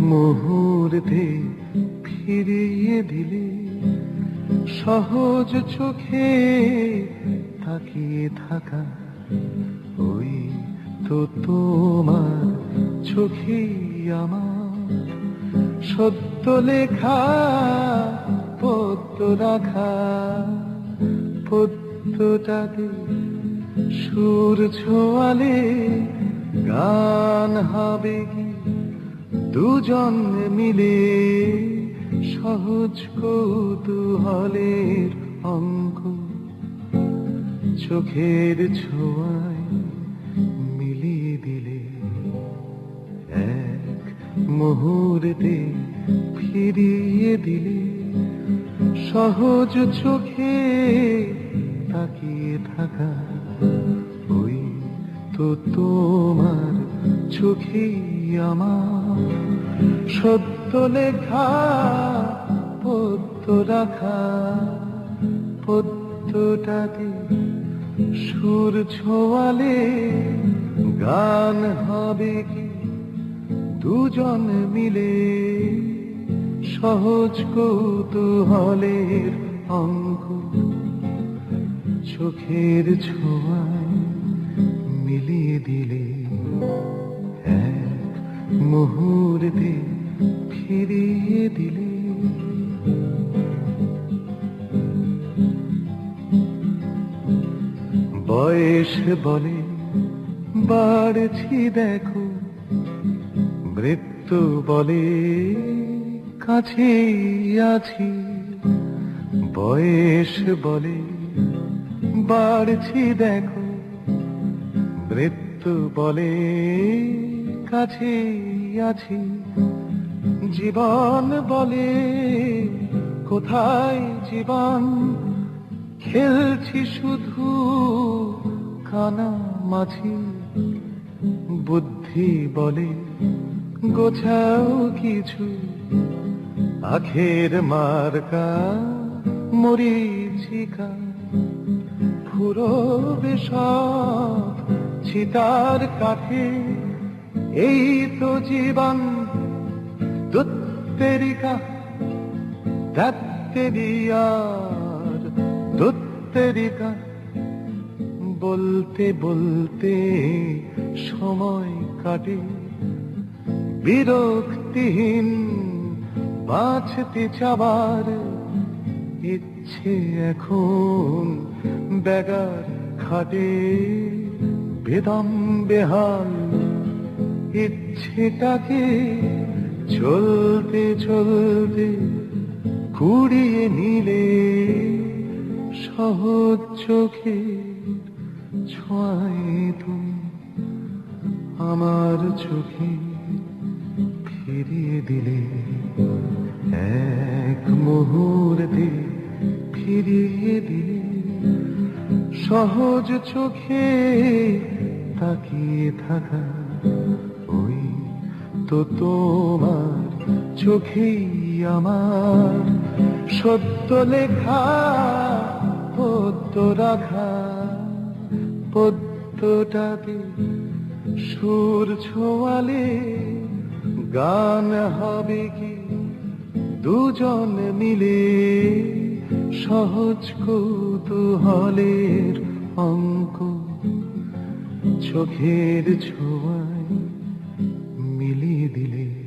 মুহূর্তে ফিরিয়ে দিলে সহজ চোখে তাকিয়ে থাকা ওই তো তোমার চোখেই আমার সত্য লেখা পদ্ম রাখা পদ্মটাতে সুর ছোয়ালে গান হবে কি দুজন মিলে সহজ কৌতূহলের অঙ্ক চোখের ছোঁয়ায় মিলিয়ে দিলে এক মুহূর্তে ফিরিয়ে দিলে সহজ চোখে তাকিয়ে থাকা ওই তো তোমার চোখেই আমার সত্য লেখা পদ্ম রাখা পদ্মটাতে সুর ছোয়ালে গান হবে কি দুজন মিলে সহজ কৌতূহলের অঙ্ক চোখের ছোঁয়ায় মিলিয়ে দিলে এক মুহূর্তে ফিরিয়ে দিলে বয়স বলে বাড়ছি দেখো মৃত্যু বলে কাছে আছি বয়স বলে বাড়ছি দেখো মৃত্যু বলে কাছে আছি জীবন বলে কোথায় জীবন খেলছি শুধু কানামাছি বুদ্ধি বলে গোছাও কিছু আখের মার্কা মরীচিকা ফুরবে সব চিতার কাঠে এই তো জীবন দুত্তেরিকা দাত্তেরিয়ার দুত্তেরিকা বলতে বলতে সময় কাটে বিরক্তিহীন বাঁচতে চাবার ইচ্ছে এখন বেগার খাটে বেদম বেহাল ইচ্ছেটাকে চলতে চলতে কুড়িয়ে নিলে সহজ চোখে ছোঁয়ায় তুমি আমার চোখে ফিরিয়ে দিলে এক মুহূর্তে ফিরিয়ে দিলে সহজ চোখে তাকিয়ে থাকা ওই তো তোমার চোখেই আমার সত্য লেখা পদ্ম রাখা পদ্মটাতে সুর ছোয়ালে গান হবে কি দুজন মিলে সহজ কৌতূহলের অঙ্ক চোখের ছোঁয়ায় মিলিয়ে দিলে